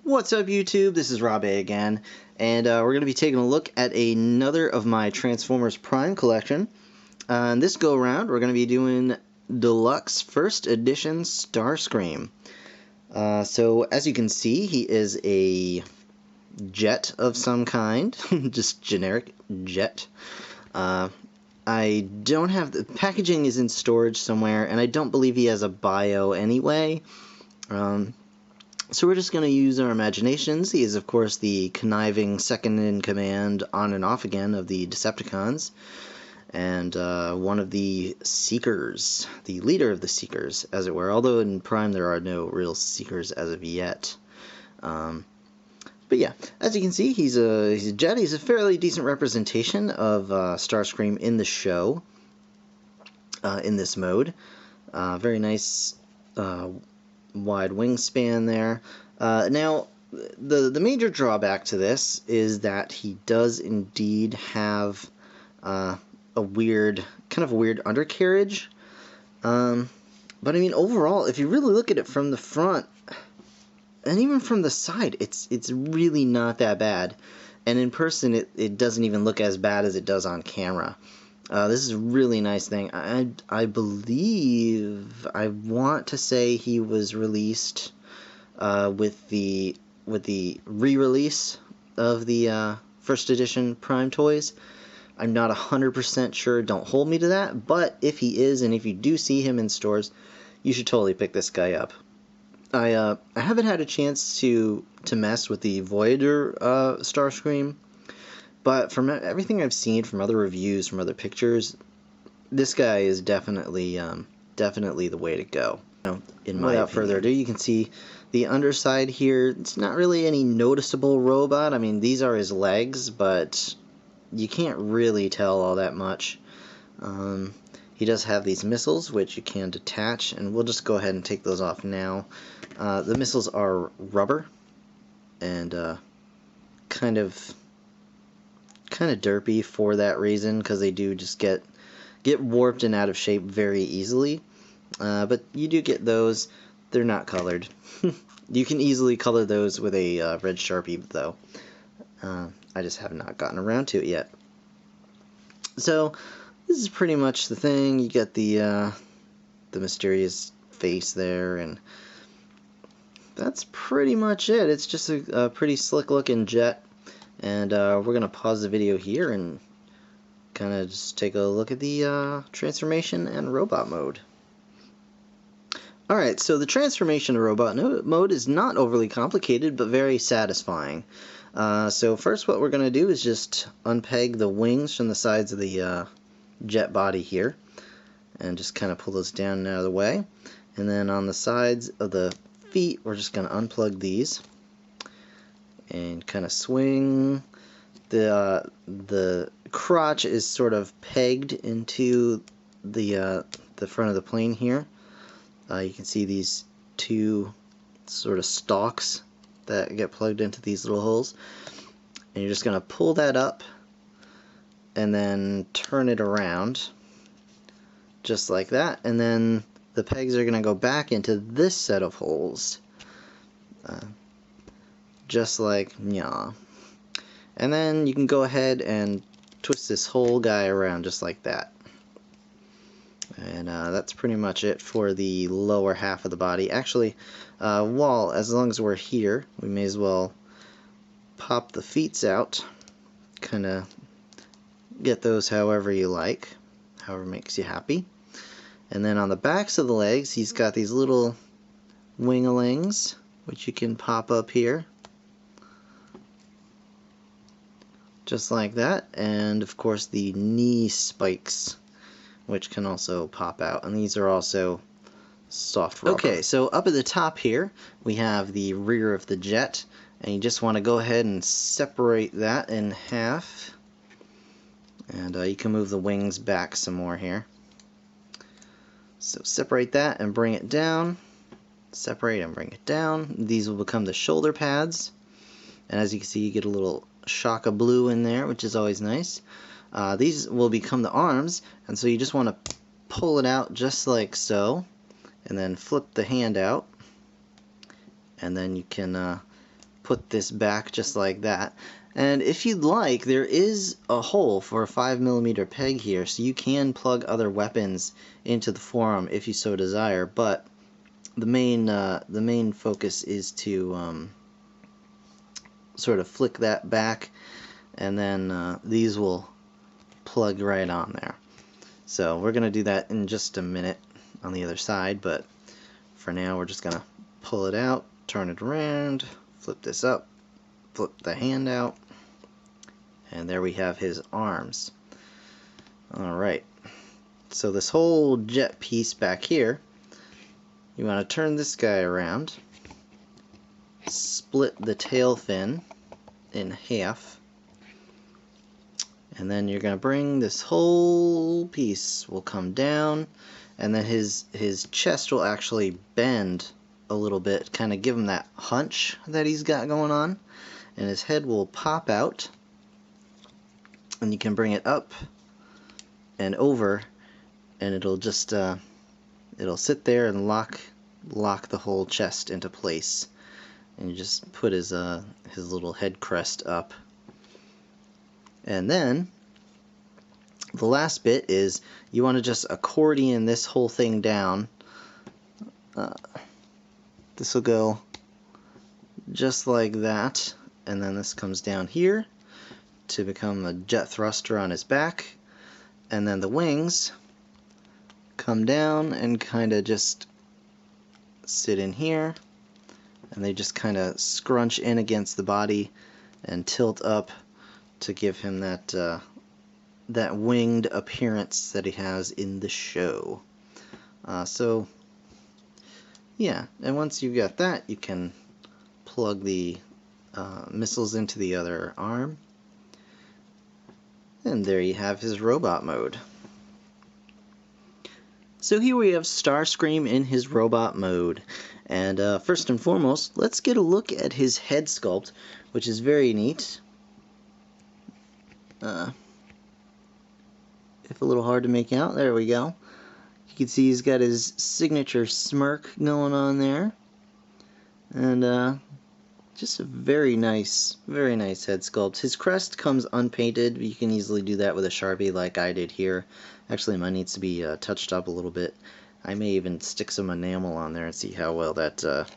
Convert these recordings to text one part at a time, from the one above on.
What's up, YouTube? This is Rob A again, and we're going to be taking a look at another of my Transformers Prime collection. And this go around, we're going to be doing Deluxe First Edition Starscream. So as you can see, he is a jet of some kind, just generic jet. I don't have the packaging is in storage somewhere, and I don't believe he has a bio anyway. So we're just going to use our imaginations. He is, of course, the conniving second-in-command on and off again of the Decepticons, and one of the Seekers, the leader of the Seekers, as it were, although in Prime there are no real Seekers as of yet. But yeah, as you can see, he's a jet. He's a fairly decent representation of Starscream in the show, in this mode. Very nice wide wingspan there. Now, the major drawback to this is that he does indeed have a weird undercarriage. But I mean, overall, if you really look at it from the front and even from the side, it's really not that bad. And in person, it doesn't even look as bad as it does on camera. This is a really nice thing. I believe, I want to say he was released with the re-release of the first edition Prime toys. I'm not 100% sure, don't hold me to that, but if he is, and if you do see him in stores, you should totally pick this guy up. I haven't had a chance to mess with the Voyager Starscream, but from everything I've seen from other reviews, from other pictures, this guy is definitely the way to go. Without further ado, you can see the underside here. It's not really any noticeable robot. I mean, these are his legs, but you can't really tell all that much. He does have these missiles, which you can detach, and we'll just go ahead and take those off now. The missiles are rubber, and kind of derpy for that reason, because they do just get warped and out of shape very easily. But you do get those. They're not colored. You can easily color those with a red Sharpie, though. I just have not gotten around to it yet. So this is pretty much the thing. You get the mysterious face there, and that's pretty much it. It's just a pretty slick looking jet. And we're going to pause the video here and kind of just take a look at the transformation and robot mode. Alright, so the transformation and robot mode is not overly complicated, but very satisfying. So first what we're going to do is just unpeg the wings from the sides of the jet body here, and just kind of pull those down and out of the way. And then on the sides of the feet, we're just going to unplug these and kind of swing. The crotch is sort of pegged into the front of the plane here. You can see these two sort of stalks that get plugged into these little holes, and you're just going to pull that up and then turn it around just like that, and then the pegs are going to go back into this set of holes. Just like nya. And then you can go ahead and twist this whole guy around just like that. And that's pretty much it for the lower half of the body. Actually, as long as we're here, we may as well pop the feet out. Kind of get those however you like, however makes you happy. And then on the backs of the legs, he's got these little winglings, which you can pop up here. Just like that, and of course the knee spikes, which can also pop out, and these are also soft rubber. Okay, so up at the top here we have the rear of the jet, and you just want to go ahead and separate that in half, and you can move the wings back some more here. So separate that and bring it down, separate and bring it down. These will become the shoulder pads, and as you can see, you get a little shock of blue in there, which is always nice. These will become the arms, and so you just want to pull it out just like so, and then flip the hand out, and then you can put this back just like that. And if you'd like, there is a hole for a 5mm peg here, so you can plug other weapons into the forearm if you so desire, but the main focus is to sort of flick that back, and then these will plug right on there. So we're going to do that in just a minute on the other side, but for now we're just going to pull it out, turn it around, flip this up, flip the hand out, and there we have his arms. Alright, so this whole jet piece back here, you want to turn this guy around, split the tail fin in half, and then you're going to bring this whole piece will come down, and then his chest will actually bend a little bit, kind of give him that hunch that he's got going on, and his head will pop out, and you can bring it up and over, and it'll just it'll sit there and lock the whole chest into place. And you just put his little head crest up. And then the last bit is you want to just accordion this whole thing down. This will go just like that, and then this comes down here to become a jet thruster on his back, and then the wings come down and kind of just sit in here, and they just kind of scrunch in against the body and tilt up to give him that that winged appearance that he has in the show. So yeah, and once you've got that, you can plug the missiles into the other arm, and there you have his robot mode. So here we have Starscream in his robot mode, and first and foremost, let's get a look at his head sculpt, which is very neat. If a little hard to make out, there we go. You can see he's got his signature smirk going on there, and just a very nice head sculpt. His crest comes unpainted. You can easily do that with a Sharpie like I did here. Actually, mine needs to be touched up a little bit. I may even stick some enamel on there and see how well that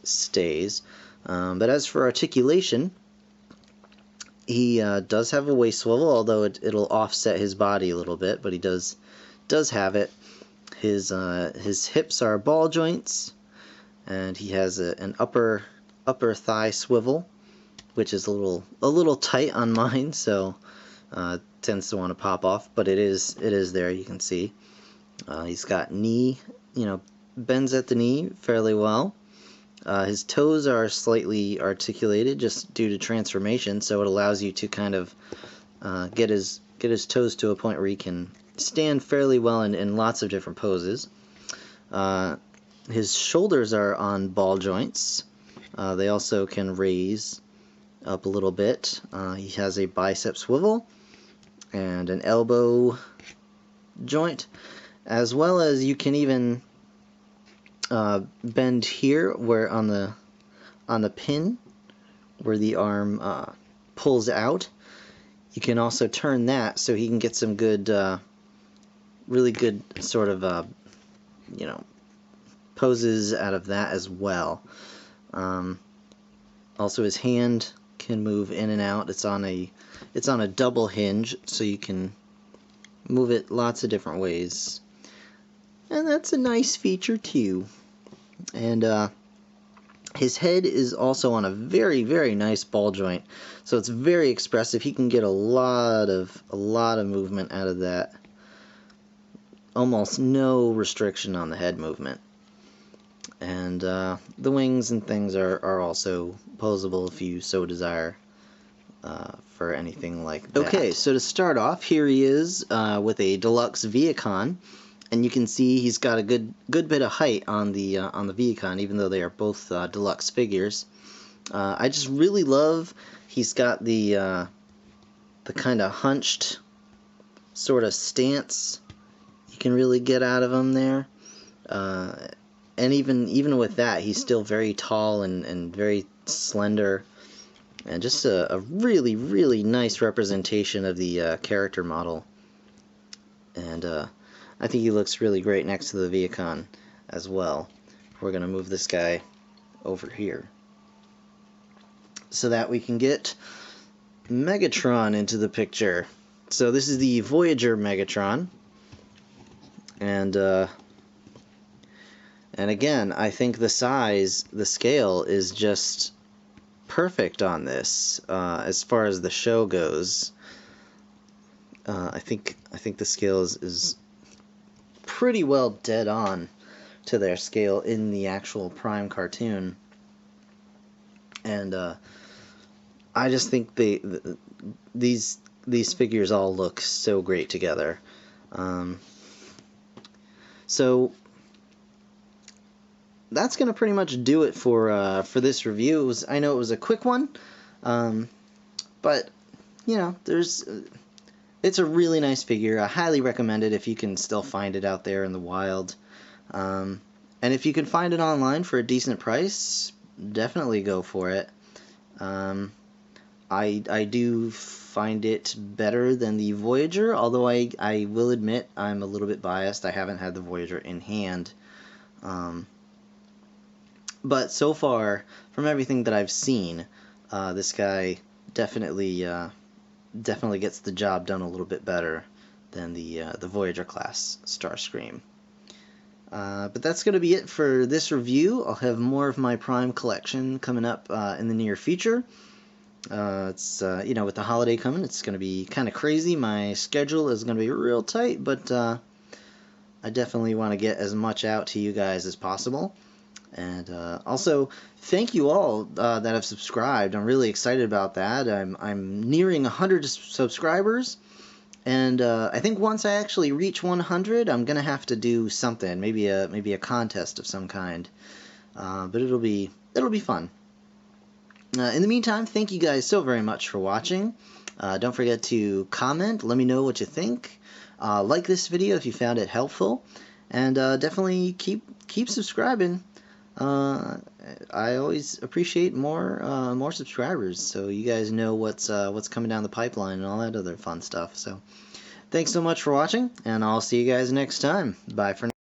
stays. But as for articulation, he does have a waist swivel, although it'll offset his body a little bit, but he does have it. His hips are ball joints, and he has an upper thigh swivel, which is a little tight on mine, so it tends to want to pop off, but it is there. You can see he's got knee, bends at the knee fairly well. His toes are slightly articulated just due to transformation, so it allows you to kind of get his toes to a point where he can stand fairly well in lots of different poses. His shoulders are on ball joints. They also can raise up a little bit. He has a bicep swivel and an elbow joint, as well as you can even bend here where on the pin where the arm pulls out. You can also turn that so he can get some good, really good sort of poses out of that as well. Also, his hand can move in and out. It's on a double hinge, so you can move it lots of different ways, and that's a nice feature too. And his head is also on a very nice ball joint, so it's very expressive. He can get a lot of movement out of that. Almost no restriction on the head movement. And the wings and things are also posable if you so desire for anything like that. Okay, so to start off, here he is with a deluxe Vehicon, and you can see he's got a good bit of height on the Vehicon, even though they are both deluxe figures. I just really love he's got the kind of hunched sort of stance you can really get out of him there. and even with that, he's still very tall and very slender, and just a really, really nice representation of the character model. And I think he looks really great next to the Viacon as well. We're going to move this guy over here so that we can get Megatron into the picture. So this is the Voyager Megatron, and again, I think the size, the scale is just perfect on this as far as the show goes. I think the scale is pretty well dead on to their scale in the actual Prime cartoon, and I just think these figures all look so great together. So that's gonna pretty much do it for this review. I know it was a quick one, but you know, it's a really nice figure. I highly recommend it if you can still find it out there in the wild. And if you can find it online for a decent price, definitely go for it. I do find it better than the Voyager, although I will admit I'm a little bit biased. I haven't had the Voyager in hand. But so far, from everything that I've seen, this guy definitely gets the job done a little bit better than the Voyager class Starscream. But that's going to be it for this review. I'll have more of my Prime collection coming up in the near future. It's you know, with the holiday coming, it's going to be kind of crazy. My schedule is going to be real tight, but I definitely want to get as much out to you guys as possible. And also, thank you all that have subscribed. I'm really excited about that. I'm nearing 100 subscribers, and I think once I actually reach 100, I'm gonna have to do something, maybe a contest of some kind. But it'll be fun. In the meantime, thank you guys so very much for watching. Don't forget to comment. Let me know what you think. Like this video if you found it helpful, and definitely keep subscribing. I always appreciate more subscribers, so you guys know what's coming down the pipeline and all that other fun stuff. So, thanks so much for watching, and I'll see you guys next time. Bye for now.